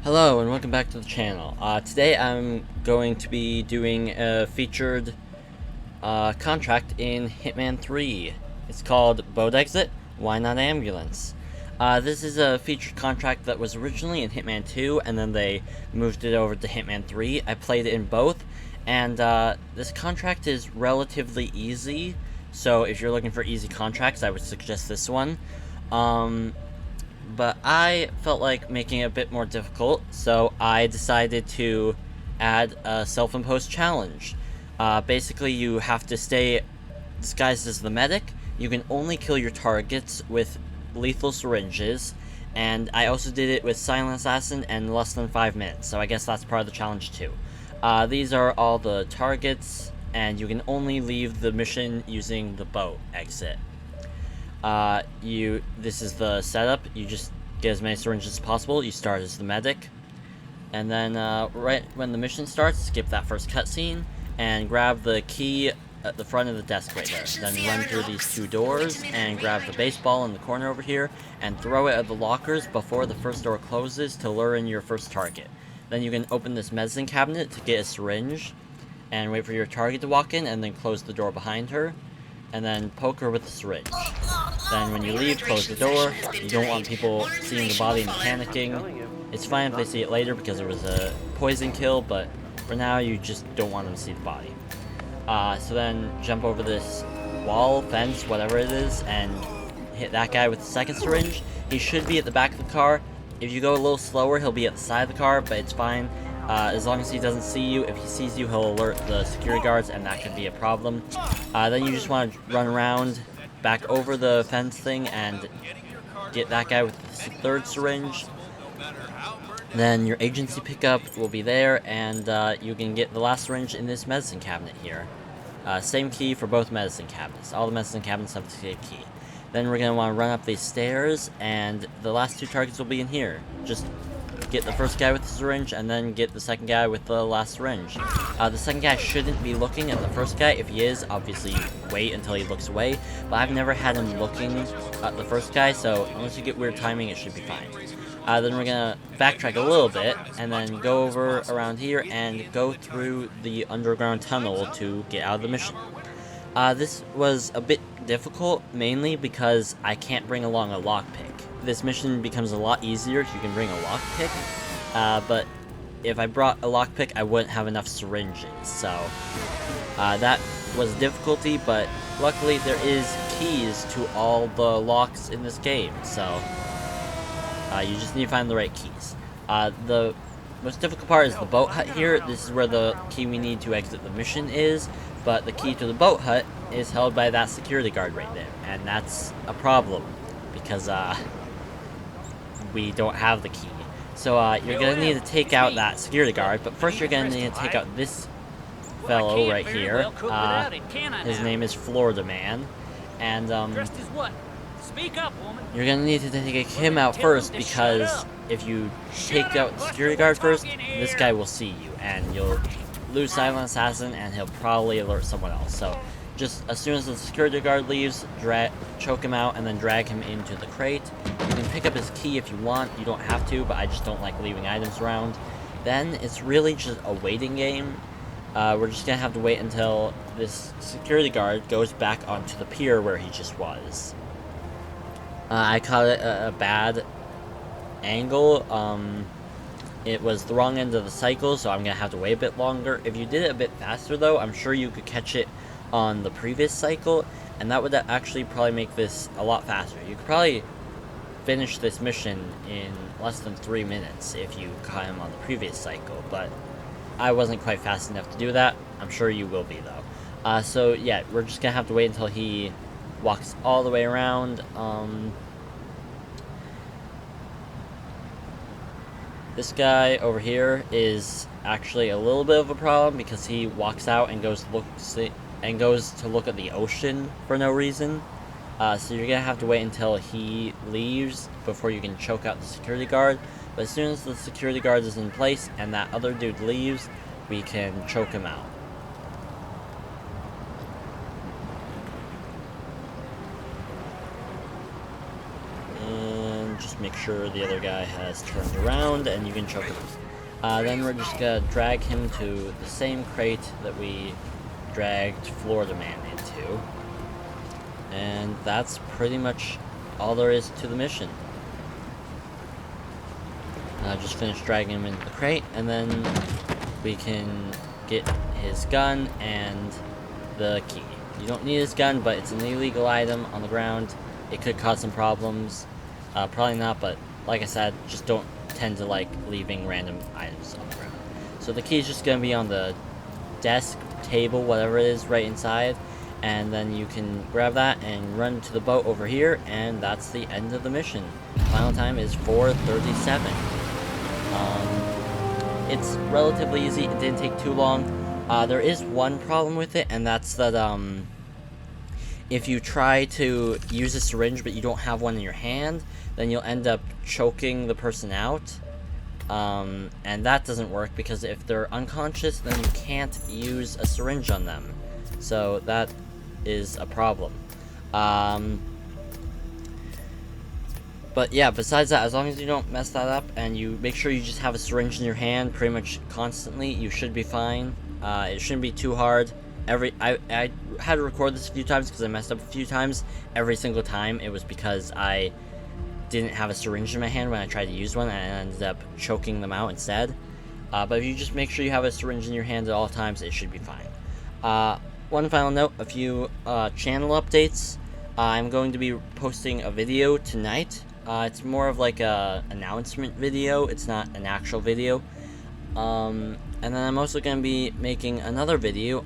Hello and welcome back to the channel. Today I'm going to be doing a featured contract in Hitman 3. It's called Boat Exit, Why Not Ambulance? This is a featured contract that was originally in Hitman 2 and then they moved it over to Hitman 3. I played it in both, and this contract is relatively easy, so if you're looking for easy contracts I would suggest this one. But I felt like making it a bit more difficult, so I decided to add a self-imposed challenge. Basically, you have to stay disguised as the medic. You can only kill your targets with lethal syringes, and I also did it with Silent Assassin and less than 5 minutes, so I guess that's part of the challenge too. These are all the targets, and you can only leave the mission using the boat exit. This is the setup. You just get as many syringes as possible. You start as the medic, and then right when the mission starts, skip that first cutscene and grab the key at the front of the desk right there. Then run through these 2 doors and grab the baseball in the corner over here and throw it at the lockers before the first door closes to lure in your first target. Then you can open this medicine cabinet to get a syringe and wait for your target to walk in, and then close the door behind her and then poke her with the syringe. Then when you leave, close the door. You don't want people seeing the body and panicking. It's fine if they see it later because it was a poison kill, but for now you just don't want them to see the body. So then jump over this wall, fence, whatever it is, and hit that guy with the second syringe. He should be at the back of the car. If you go a little slower, he'll be at the side of the car, but it's fine. As long as he doesn't see you. If he sees you, he'll alert the security guards, and that could be a problem. Then you just want to run around, back over the fence thing, and get that guy with the third syringe. Then your agency pickup will be there, and you can get the last syringe in this medicine cabinet here. Same key for both medicine cabinets. All the medicine cabinets have the same key. Then we're going to want to run up these stairs, and the last 2 targets will be in here. Just get the first guy with the syringe, and then get the second guy with the last syringe. The second guy shouldn't be looking at the first guy. If he is, obviously wait until he looks away, but I've never had him looking at the first guy, so unless you get weird timing, it should be fine. Then we're gonna backtrack a little bit, and then go over around here, and go through the underground tunnel to get out of the mission. This was a bit difficult, mainly because I can't bring along a lockpick. This mission becomes a lot easier if you can bring a lockpick, but if I brought a lockpick, I wouldn't have enough syringes, so that was a difficulty, but luckily there is keys to all the locks in this game, so you just need to find the right keys. The most difficult part is the boat hut here. This is where the key we need to exit the mission is, but the key to the boat hut is held by that security guard right there, and that's a problem, because we don't have the key. So you're going to need to take out that security guard, but first you're going to need to take out this fellow right here. His name is Florida Man, and you're going to need to take him out first, because if you take out the security guard first, this guy will see you, and you'll lose Silent Assassin, and he'll probably alert someone else. So just as soon as the security guard leaves, choke him out, and then drag him into the crate. You can pick up his key if you want. You don't have to, but I just don't like leaving items around. Then it's really just a waiting game. We're just gonna have to wait until this security guard goes back onto the pier where he just was. I caught it a bad angle. It was the wrong end of the cycle, so I'm gonna have to wait a bit longer. If you did it a bit faster though, I'm sure you could catch it on the previous cycle, and that would actually probably make this a lot faster. You could probably finish this mission in less than 3 minutes if you caught him on the previous cycle, but I wasn't quite fast enough to do that. I'm sure you will be though. So yeah, we're just gonna have to wait until he walks all the way around. This guy over here is actually a little bit of a problem because he walks out and goes to look at the ocean for no reason. So you're gonna have to wait until he leaves before you can choke out the security guard. But as soon as the security guard is in place and that other dude leaves, we can choke him out. And just make make sure the other guy has turned around, and you can choke him. Then we're just gonna drag him to the same crate that we dragged Florida Man into. And that's pretty much all there is to the mission. Just finish dragging him into the crate, and then we can get his gun and the key. You don't need his gun, but it's an illegal item on the ground. It could cause some problems. Probably not, but like I said, just don't tend to like leaving random items on the ground. So the key is just going to be on the desk, table, whatever it is, right inside. And then you can grab that and run to the boat over here, and that's the end of the mission. Final time is 4:37. It's relatively easy. It didn't take too long. There is one problem with it, and that's that if you try to use a syringe but you don't have one in your hand, then you'll end up choking the person out. And that doesn't work, because if they're unconscious, then you can't use a syringe on them. So that is a problem. But yeah, besides that, as long as you don't mess that up and you make sure you just have a syringe in your hand pretty much constantly, you should be fine. It shouldn't be too hard. I had to record this a few times because I messed up a few times. Every single time it was because I didn't have a syringe in my hand when I tried to use one, and I ended up choking them out instead. But if you just make sure you have a syringe in your hand at all times, it should be fine. One final note, a few channel updates. I'm going to be posting a video tonight. It's more of like a announcement video. It's not an actual video. And then I'm also going to be making another video